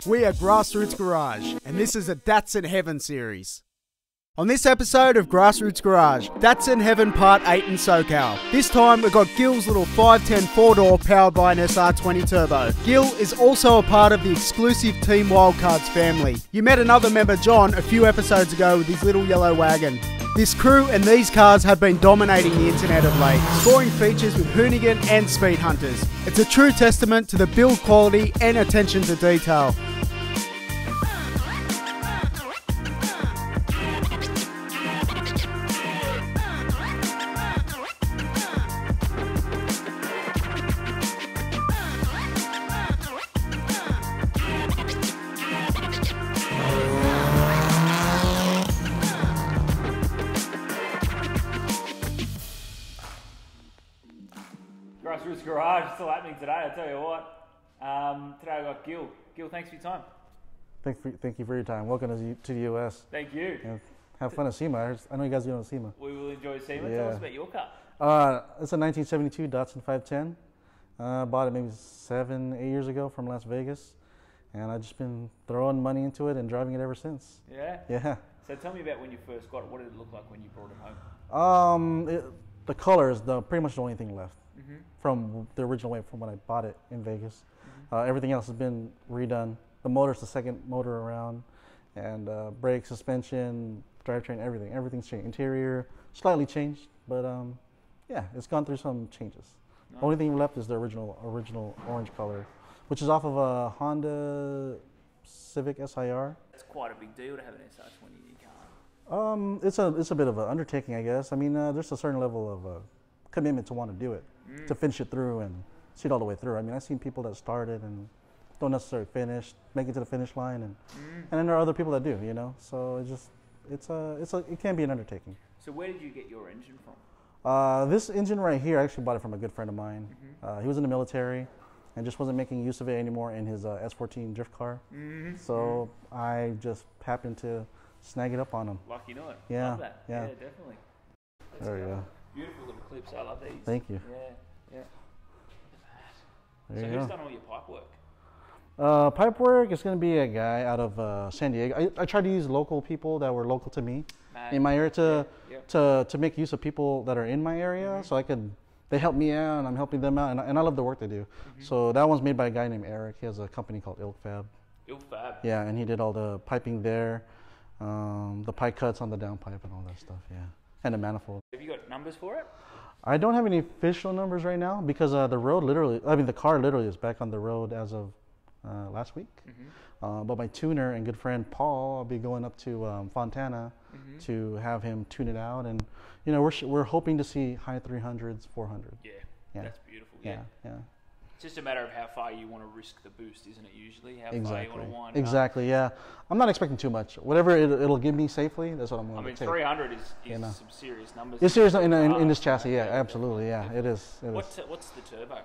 We are Grassroots Garage, and this is a Datsun Heaven series. On this episode of Grassroots Garage, Datsun Heaven Part 8 in SoCal. This time we've got Gil's little 510 4-door powered by an SR20 Turbo. Gil is also a part of the exclusive Team Wildcards family. You met another member, John, a few episodes ago with his little yellow wagon. This crew and these cars have been dominating the internet of late, scoring features with Hoonigan and Speed Hunters. It's a true testament to the build quality and attention to detail. Grassroots Garage, it's still happening today, I tell you what. Today I got Gil. Gil, thanks for your time. Thank you for your time. Welcome to the US. Thank you. Yeah, have fun at SEMA. I know you guys do on SEMA. We will enjoy SEMA. Yeah. Tell us about your car. It's a 1972 Datsun 510. Bought it maybe 7-8 years ago from Las Vegas. And I've just been throwing money into it and driving it ever since. Yeah? Yeah. So tell me about when you first got it. What did it look like when you brought it home? The color is pretty much the only thing left. Mm-hmm. From the original way from when I bought it in Vegas. Everything else has been redone. The motor's the second motor around, and brake, suspension, drivetrain, everything's changed. Interior slightly changed, but yeah, it's gone through some changes. Nice. Only thing left is the original orange color, which is off of a Honda Civic SIR. It's quite a big deal to have an SR20 in your car. It's a bit of an undertaking, I guess. I mean, there's a certain level of commitment to want to do it, to finish it through and see it all the way through. I mean, I've seen people that started and don't necessarily finish, make it to the finish line, and then there are other people that do, you know. So it can be an undertaking. So where did you get your engine from? This engine right here, I actually bought it from a good friend of mine. He was in the military and just wasn't making use of it anymore in his S14 drift car. So I just happened to snag it up on him. Lucky not. Yeah, Love that. yeah. Yeah, definitely. There you go. Beautiful little clips. I love these. Thank you. Yeah. There So you who's go. done all your pipe work? Pipe work is going to be a guy out of San Diego. I tried to use local people that were local to me in my area to make use of people that are in my area, so they help me out and I'm helping them out, and I love the work they do. So that one's made by a guy named Eric. He has a company called Ilfab. Ilfab. Yeah, and he did all the piping there, the pipe cuts on the downpipe and all that stuff. Yeah, and the manifold. Have you got numbers for it? I don't have any official numbers right now because the car literally is back on the road as of last week. But my tuner and good friend Paul, I'll be going up to Fontana to have him tune it out, and you know we're hoping to see high 300s, 400. Yeah, Yeah. that's beautiful. Yeah. It's just a matter of how far you want to risk the boost, isn't it? Usually, how far you want to wind Exactly. Yeah, I'm not expecting too much. Whatever it'll give me safely, that's what I'm going to take. 300 is some serious numbers. It's serious in this chassis. Yeah, absolutely. Yeah, it is. What's the turbo?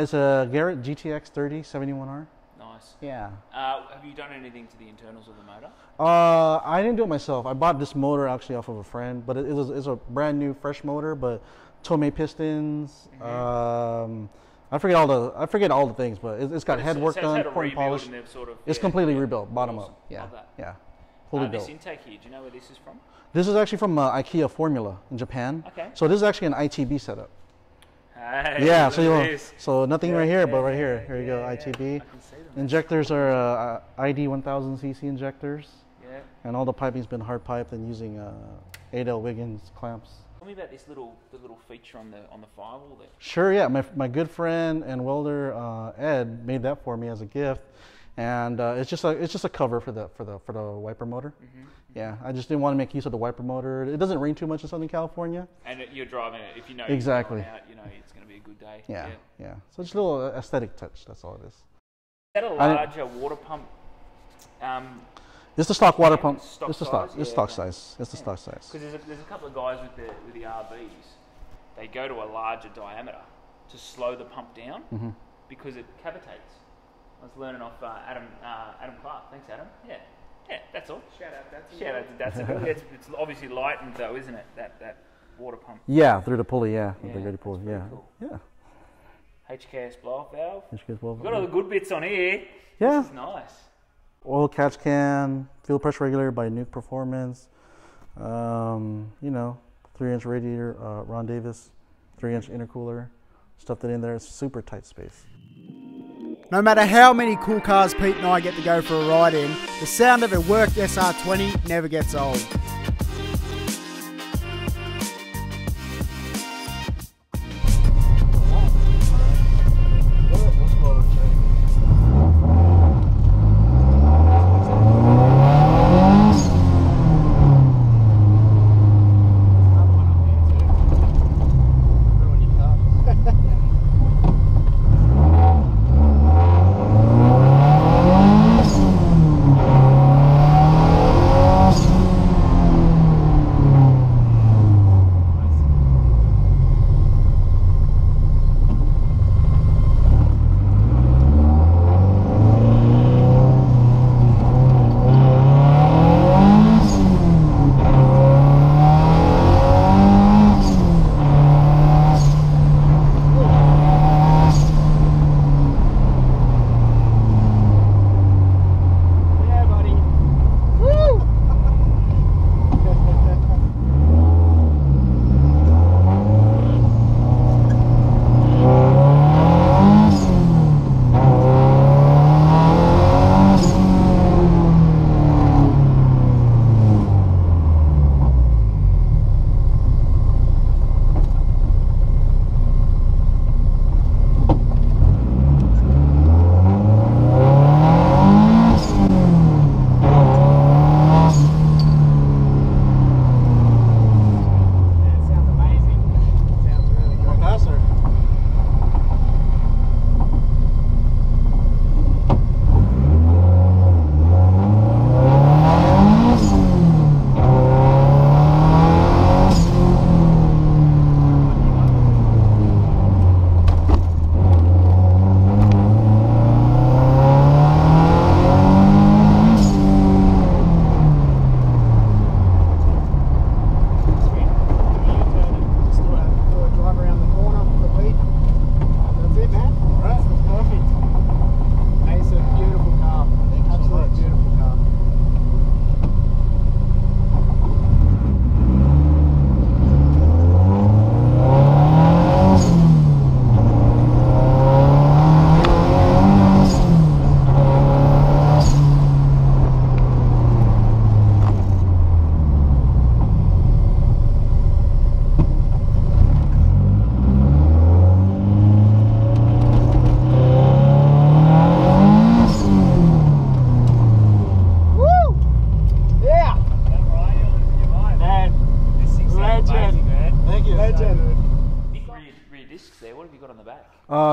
It's a Garrett GTX 30 71R. Nice. Yeah. Have you done anything to the internals of the motor? I didn't do it myself. I bought this motor actually off of a friend, but it's a brand new, fresh motor. But Tomei pistons. I forget all the things, but it's got head work done, point polish. It's completely rebuilt, bottom up. Yeah, Love that. yeah, fully built. This intake here, do you know where this is from? This is actually from IKEA Formula in Japan. Okay. So this is actually an ITB setup. Hey, Yeah, so so nothing right here, but right here. Here you go, ITB. I can see them. Injectors are ID 1000cc injectors, Yeah. and all the piping's been hard piped and using 8L Wiggins clamps. Tell me about the little feature on the firewall there. Sure, yeah. My good friend and welder Ed made that for me as a gift, and it's just a cover for the wiper motor. Yeah, I just didn't want to make use of the wiper motor. It doesn't rain too much in Southern California. And you're driving it, if you know Exactly. you're driving out, you know it's going to be a good day. Yeah. So just a little aesthetic touch. That's all it is. Is that a larger water pump? It's the stock water pump. Stock It's the size? stock. It's stock size. It's the stock size. Because there's a couple of guys with the RBs. They go to a larger diameter to slow the pump down because it cavitates. I was learning off Adam Clark. Thanks, Adam. Yeah, that's all. Shout out to Datsun. It's obviously lightened though, isn't it? That water pump. Yeah, through the pulley. Yeah, the Yeah, ready pulley. that's Yeah, pretty cool. yeah. HKS blow-off valve. HKS blow-off We've got all the good bits on here. Yeah. This is nice. Oil catch can, fuel pressure regulator by Nuke Performance. You know, 3-inch radiator, Ron Davis, 3-inch intercooler. Stuffed it in there. It's super tight space. No matter how many cool cars Pete and I get to go for a ride in, the sound of a worked SR20 never gets old.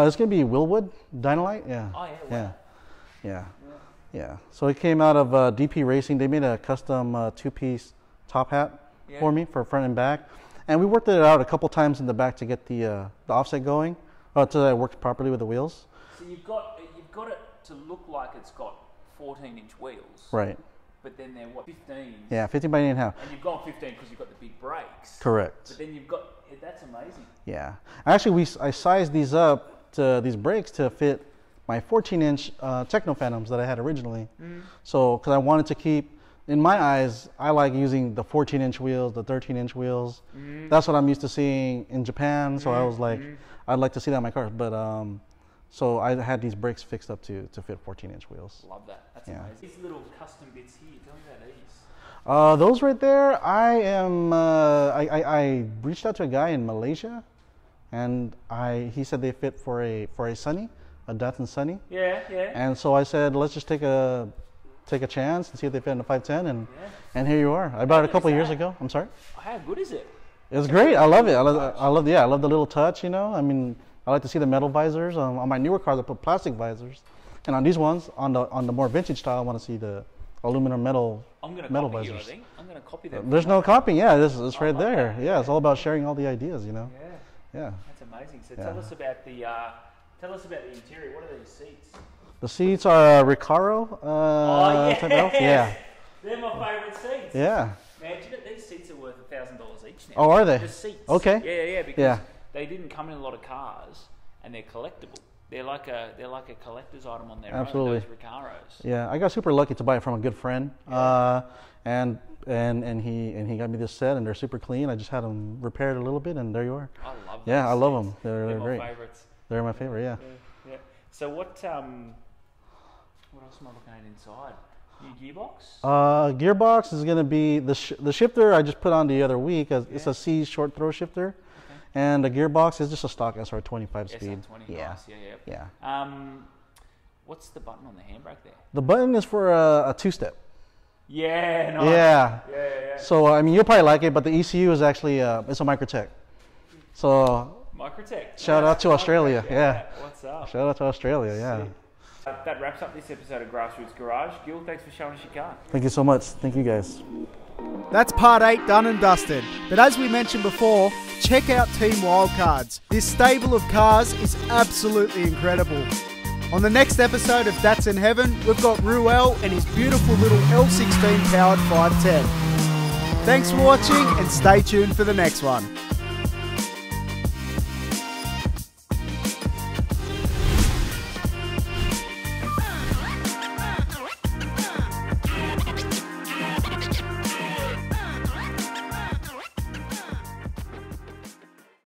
It's gonna be Willwood Dynalite. Yeah. Oh yeah. Wow. Yeah. So it came out of DP Racing. They made a custom two-piece top hat for me for front and back, and we worked it out a couple times in the back to get the offset going, so that it works properly with the wheels. So you've got it to look like it's got 14-inch wheels. Right. But then they're what, 15? Yeah, 15 by 8.5. And you've gone 15 because you've got the big brakes. Correct. But then you've got, that's amazing. Yeah. Actually, I sized these up, these brakes, to fit my 14-inch Techno Phantoms that I had originally. So, because I wanted to keep, in my eyes, I like using the 14-inch wheels, the 13-inch wheels. That's what I'm used to seeing in Japan. So I was like, I'd like to see that in my cars. But so I had these brakes fixed up to fit 14-inch wheels. Love that. That's amazing. These little custom bits here, tell me about these. Those right there, I reached out to a guy in Malaysia, and he said they fit for a Sunny, a Datsun Sunny. Yeah. And so I said, let's just take a chance and see if they fit in the 510, and here you are. I bought it a couple of years ago. I'm sorry. How good is it? It's great. I love it. I love the little touch. You know, I mean, I like to see the metal visors. On my newer cars, I put plastic visors, and on these ones, on the more vintage style, I want to see the aluminum metal visors. I think I'm gonna copy that. There's no copying. Yeah, it's right there. Yeah, it's all about sharing all the ideas. You know. Yeah. That's amazing. So tell us about the interior. What are these seats? The seats are Recaro. Type of yeah. They're my favourite seats. Yeah. Man, do you know these seats are worth $1,000 each now? Oh, are they? The seats. Okay. Yeah, because they didn't come in a lot of cars, and they're collectible. they're like a collector's item on their Absolutely. own. Those Recaros. Yeah, I got super lucky to buy it from a good friend. And he got me this set, and they're super clean. I just had them repaired a little bit, and there you are. I love. Yeah, I love them. They're They're my great. favorites. They're my favorite. Yeah. Yeah. So what else am I looking at inside? New gearbox? Gearbox is gonna be the shifter I just put on the other week. It's a C short throw shifter, and the gearbox is just a stock SR25 speed. SR20. Yeah. Nice. Yeah. What's the button on the handbrake there? The button is for a two-step. Yeah. Nice. Yeah. Yeah. So I mean, you'll probably like it, but the ECU is actually it's a Microtech. So Microtech. shout out to Australia. Yeah. What's up? Shout out to Australia. Yeah. That wraps up this episode of Grassroots Garage. Gil, thanks for showing us your car. Thank you so much. Thank you guys. That's part 8 done and dusted. But as we mentioned before, check out Team Wildcards. This stable of cars is absolutely incredible. On the next episode of That's in Heaven, we've got Ruel and his beautiful little L16 powered 510. Thanks for watching and stay tuned for the next one.